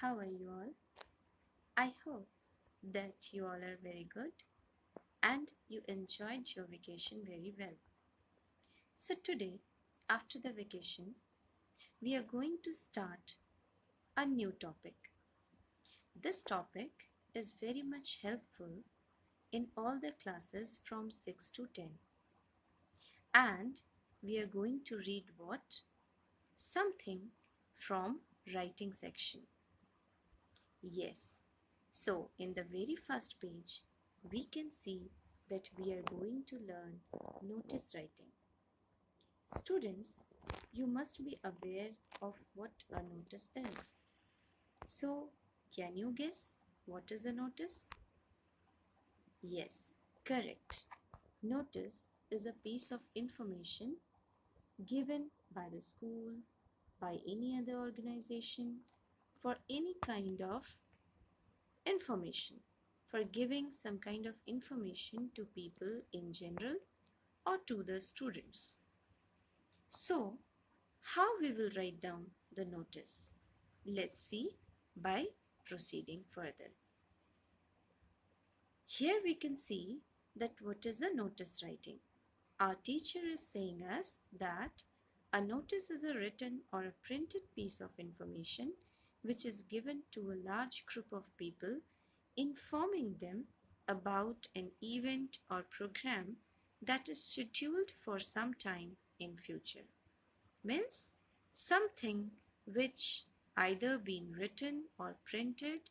How are you all? I hope that you all are very good and you enjoyed your vacation very well. So, today, after the vacation, we are going to start a new topic. This topic is very much helpful in all the classes from 6 to 10. And we are going to read what? Something from writing section. Yes. So, in the very first page, we can see that we are going to learn notice writing. Students, you must be aware of what a notice is. So, can you guess what is a notice? Yes, correct. Notice is a piece of information given by the school, by any other organization, for any kind of information, for giving some kind of information to people in general or to the students. So, how we will write down the notice? Let's see by proceeding further. Here we can see that what is a notice writing. Our teacher is saying us that a notice is a written or a printed piece of information which is given to a large group of people, informing them about an event or program that is scheduled for some time in future. Means something which either been written or printed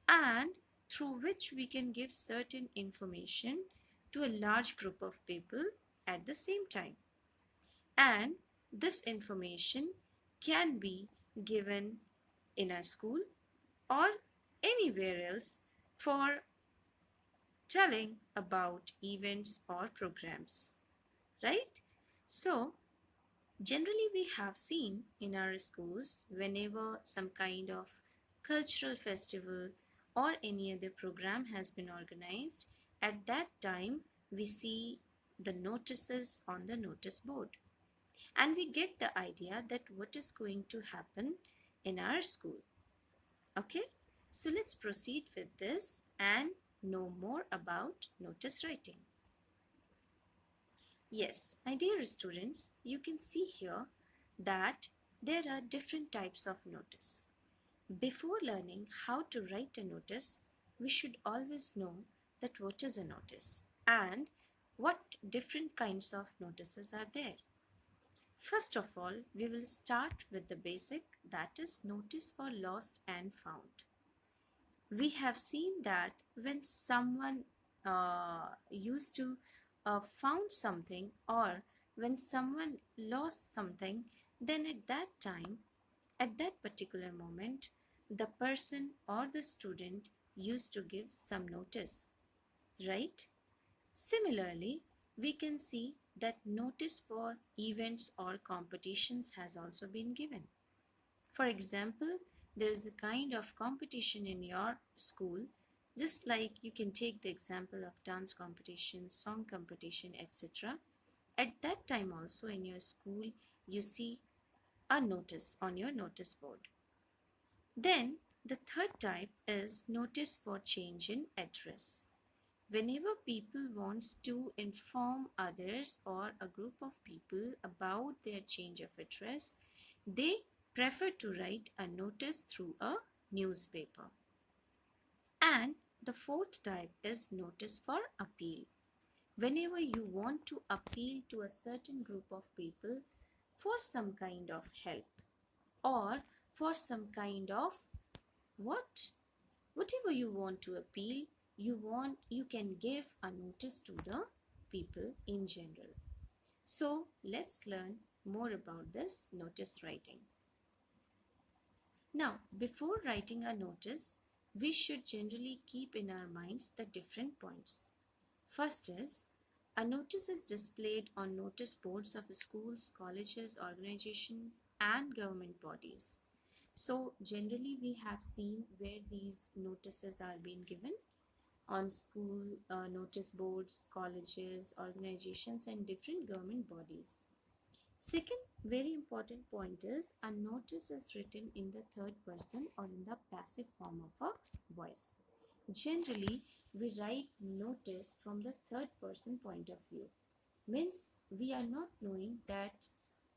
and through which we can give certain information to a large group of people at the same time. And this information can be given in a school or anywhere else for telling about events or programs, right? So, generally, we have seen in our schools whenever some kind of cultural festival or any other program has been organized, at that time we see the notices on the notice board and we get the idea that what is going to happen in our school. Okay, so let's proceed with this and know more about notice writing. Yes, my dear students, you can see here that there are different types of notice. Before learning how to write a notice, we should always know that what is a notice and what different kinds of notices are there. First of all, we will start with the basic, that is notice for lost and found. We have seen that when someone used to found something or when someone lost something, then at that time, at that particular moment, the person or the student used to give some notice, right? Similarly, we can see that notice for events or competitions has also been given. For example, there is a kind of competition in your school, just like you can take the example of dance competition, song competition, etc. At that time also in your school, you see a notice on your notice board. Then the third type is notice for change in address. Whenever people wants to inform others or a group of people about their change of address, they prefer to write a notice through a newspaper. And the fourth type is notice for appeal. Whenever you want to appeal to a certain group of people for some kind of help or for some kind of whatever you want to appeal, you can give a notice to the people in general. So let's learn more about this notice writing. Now, before writing a notice, we should generally keep in our minds the different points. First is, a notice is displayed on notice boards of schools, colleges, organizations, and government bodies. So generally we have seen where these notices are being given on school notice boards, colleges, organizations, and different government bodies. Second Very important point is a notice is written in the third person or in the passive form of a voice. Generally, we write notice from the third person point of view. Means we are not knowing that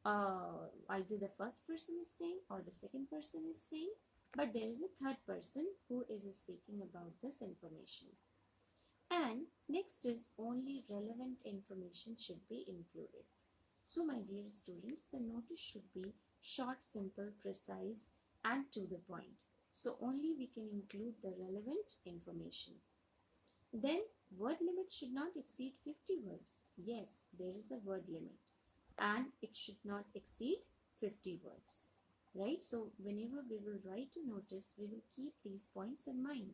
either the first person is saying or the second person is saying, but there is a third person who is speaking about this information. And next is only relevant information should be included. So my dear students, the notice should be short, simple, precise and to the point. So only we can include the relevant information. Then word limit should not exceed 50 words. Yes, there is a word limit and it should not exceed 50 words. Right? So whenever we will write a notice, we will keep these points in mind.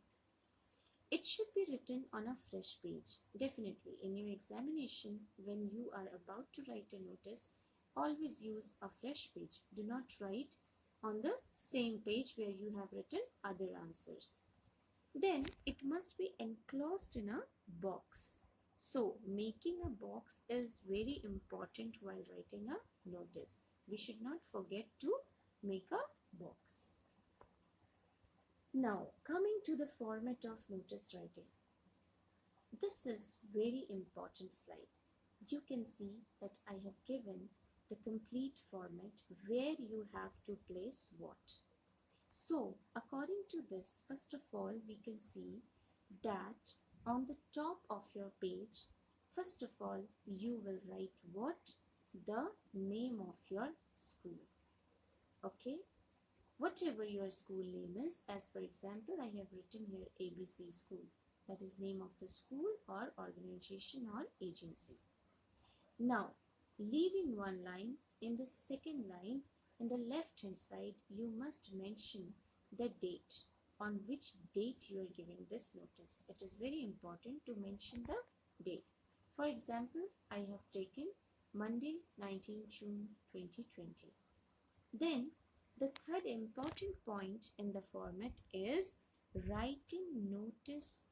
It should be written on a fresh page. Definitely, in your examination, when you are about to write a notice, always use a fresh page. Do not write on the same page where you have written other answers. Then it must be enclosed in a box. So making a box is very important while writing a notice. We should not forget to make a box. Now coming to the format of notice writing. This is very important slide. You can see that I have given the complete format where you have to place what. So according to this, first of all, we can see that on the top of your page, first of all, you will write what? The name of your school. Okay? Whatever your school name is, as for example, I have written here ABC School. That is name of the school or organization or agency. Now, leaving one line, in the second line, in the left hand side, you must mention the date. On which date you are giving this notice. It is very important to mention the date. For example, I have taken Monday 19 June 2020. Then the third important point in the format is writing notice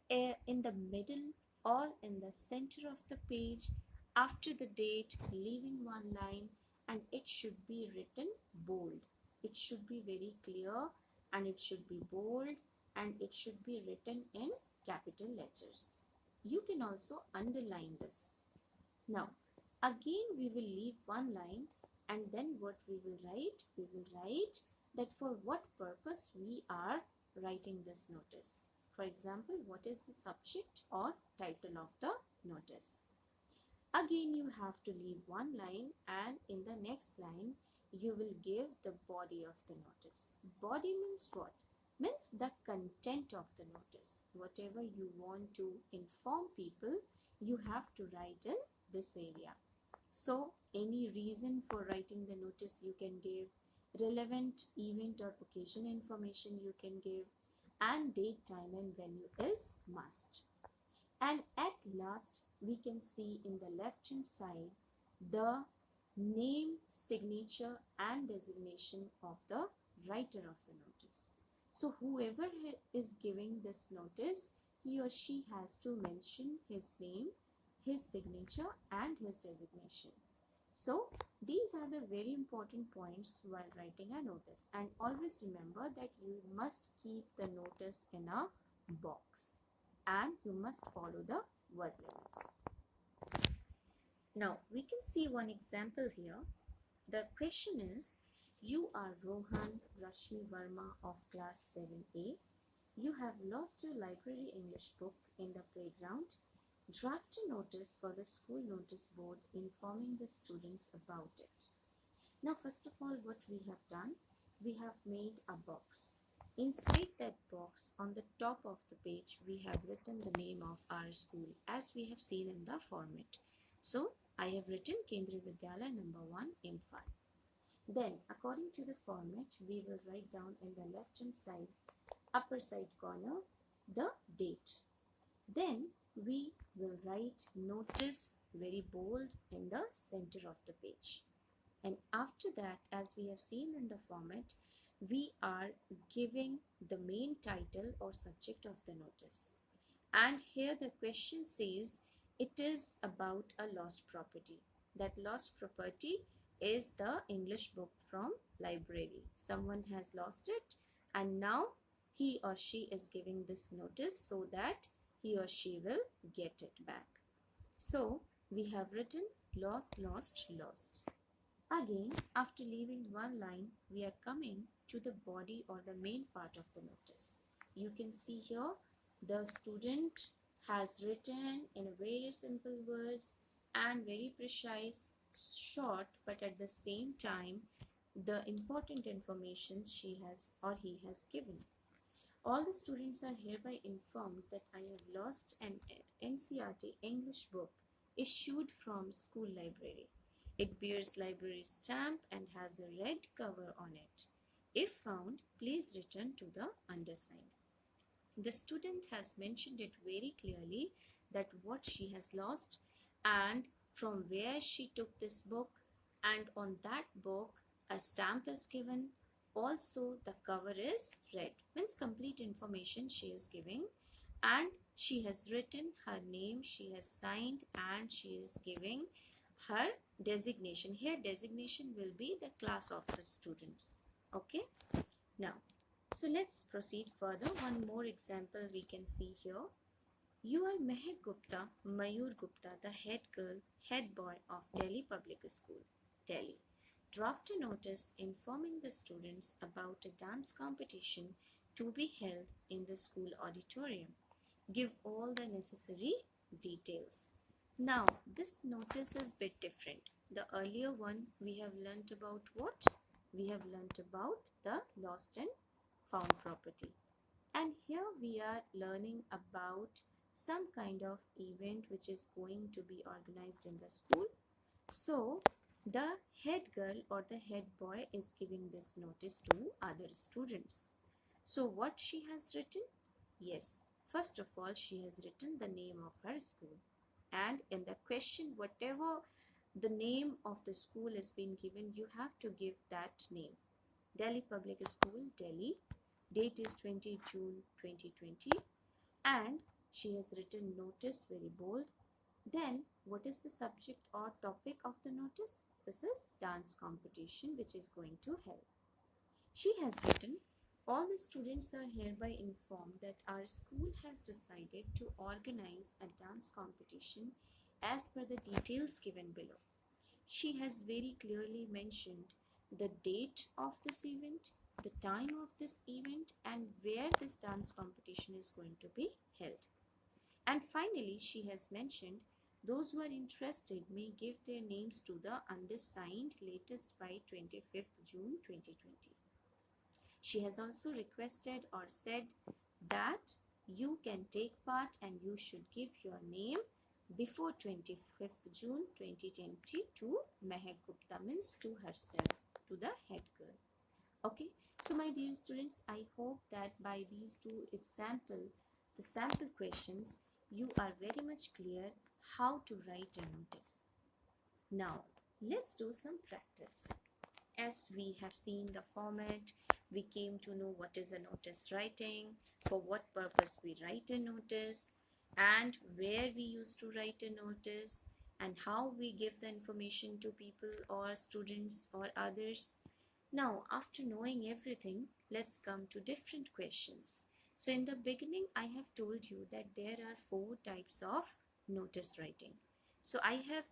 in the middle or in the center of the page after the date, leaving one line, and it should be written bold. It should be very clear and it should be bold and it should be written in capital letters. You can also underline this. Now, again we will leave one line and then what we will write? We will write that for what purpose we are writing this notice. For example, what is the subject or title of the notice? Again, you have to leave one line and in the next line, you will give the body of the notice. Body means what? Means the content of the notice. Whatever you want to inform people, you have to write in this area. So any reason for writing the notice you can give, relevant event or occasion information you can give, and date, time and venue is must. And at last we can see in the left hand side the name, signature and designation of the writer of the notice. So whoever is giving this notice, he or she has to mention his name, his signature and his designation. So these are the very important points while writing a notice, and always remember that you must keep the notice in a box and you must follow the word limits. Now we can see one example here. The question is, you are Rohan Rashmi Verma of class 7A. You have lost your library English book in the playground. Draft a notice for the school notice board informing the students about it. Now first of all, what we have done, we have made a box. Inside that box, on the top of the page, we have written the name of our school as we have seen in the format. So I have written Kendriya Vidyalaya number 1 Imphal. Then according to the format, we will write down in the left hand side, upper side corner, the date. Then we will write notice very bold in the center of the page. And after that, as we have seen in the format, we are giving the main title or subject of the notice. And here the question says it is about a lost property. That lost property is the English book from library. Someone has lost it and now he or she is giving this notice so that he or she will get it back. So we have written lost, lost, lost. Again, after leaving one line, we are coming to the body or the main part of the notice. You can see here the student has written in very simple words and very precise, short, but at the same time, the important information she has or he has given. All the students are hereby informed that I have lost an NCERT English book issued from school library. It bears library stamp and has a red cover on it. If found, please return to the undersigned. The student has mentioned it very clearly that what she has lost and from where she took this book, and on that book a stamp is given. Also the cover is red, means complete information she is giving, and she has written her name, she has signed, and she is giving her designation. Here designation will be the class of the students. Okay, now so let's proceed further. One more example we can see here. You are Mehak Gupta, Mayur Gupta, the head girl, head boy of Delhi Public School, Delhi. Draft a notice informing the students about a dance competition to be held in the school auditorium. Give all the necessary details. Now, this notice is a bit different. The earlier one we have learnt about what? We have learnt about the lost and found property. And here we are learning about some kind of event which is going to be organized in the school. So the head girl or the head boy is giving this notice to other students. So what she has written? Yes, first of all she has written the name of her school, and in the question whatever the name of the school is being given, you have to give that name. Delhi Public School, Delhi. Date is 20 June 2020, and she has written notice very bold. Then what is the subject or topic of the notice? This is dance competition which is going to held. She has written, all the students are hereby informed that our school has decided to organize a dance competition as per the details given below. She has very clearly mentioned the date of this event, the time of this event, and where this dance competition is going to be held. And finally, she has mentioned those who are interested may give their names to the undersigned latest by 25th June 2020. She has also requested or said that you can take part and you should give your name before 25th June 2020 to Mehak Gupta, means to herself, to the head girl. Okay, so my dear students, I hope that by these two the sample questions, you are very much clear how to write a notice. Now, let's do some practice. As we have seen the format, we came to know what is a notice writing, for what purpose we write a notice, and where we used to write a notice, and how we give the information to people or students or others. Now, after knowing everything, let's come to different questions. So in the beginning, I have told you that there are 4 types of notice writing. So I have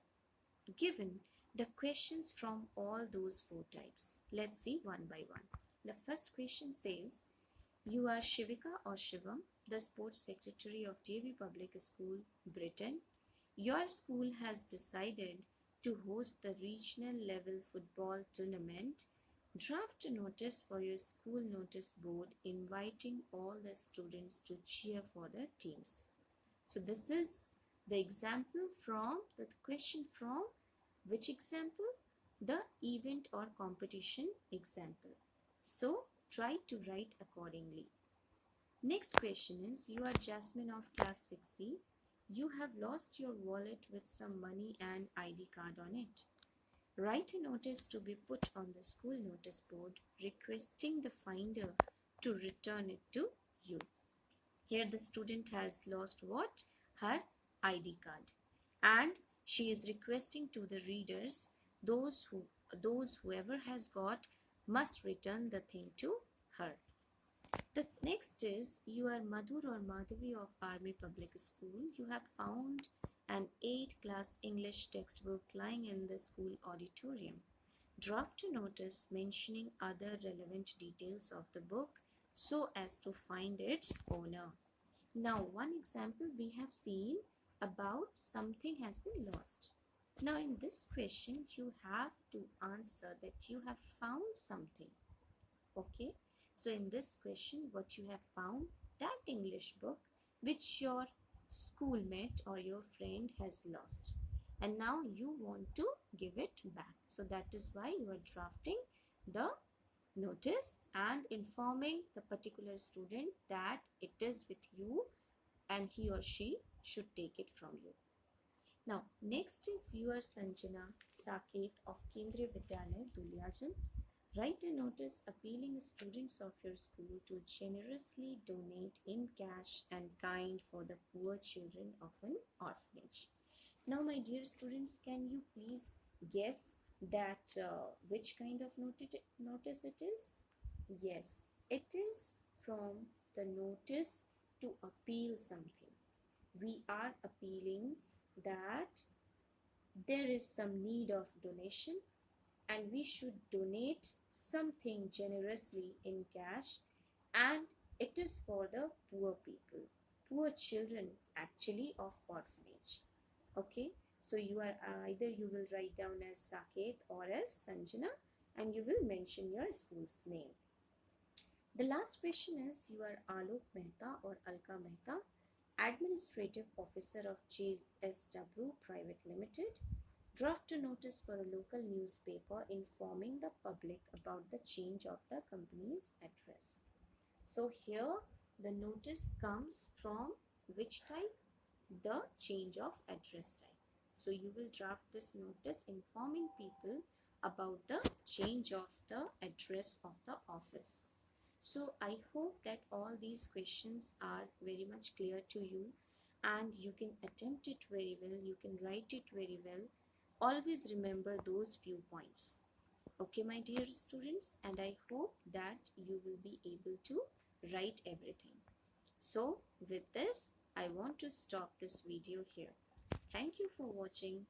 given the questions from all those 4 types. Let's see one by one. The first question says, you are Shivika or Shivam, the sports secretary of DAV Public School, Britain. Your school has decided to host the regional level football tournament. Draft a notice for your school notice board inviting all the students to cheer for the teams. So this is the example from the question from which example? The event or competition example. So try to write accordingly. Next question is, you are Jasmine of class 6C. You have lost your wallet with some money and ID card on it. Write a notice to be put on the school notice board requesting the finder to return it to you. Here the student has lost what? Her ID card. And she is requesting to the readers, those who those whoever has got must return the thing to her. The next is you are Madhur or Madhavi of Army Public School. You have found an 8th class English textbook lying in the school auditorium. Draft a notice mentioning other relevant details of the book so as to find its owner. Now, one example we have seen about something has been lost. Now, in this question, you have to answer that you have found something. Okay, so in this question, what you have found, that English book which your schoolmate or your friend has lost, and now you want to give it back. So that is why you are drafting the notice and informing the particular student that it is with you and he or she should take it from you. Now, next is you are Sanjana Saket of Kendriya Vidyalaya, Duliajan. Write a notice appealing students of your school to generously donate in cash and kind for the poor children of an orphanage. Now, my dear students, can you please guess that which kind of notice it is? Yes, it is from the notice to appeal something. We are appealing that there is some need of donation and we should donate something generously in cash, and it is for the poor people, poor children actually of orphanage. Okay, so you are either you will write down as Saket or as Sanjana and you will mention your school's name. The last question is you are Alok Mehta or Alka Mehta, Administrative Officer of JSW Private Limited. Draft a notice for a local newspaper informing the public about the change of the company's address. So here the notice comes from which type? The change of address type. So you will draft this notice informing people about the change of the address of the office. So I hope that all these questions are very much clear to you and you can attempt it very well, you can write it very well. Always remember those few points. Okay, my dear students, and I hope that you will be able to write everything. So with this, I want to stop this video here. Thank you for watching.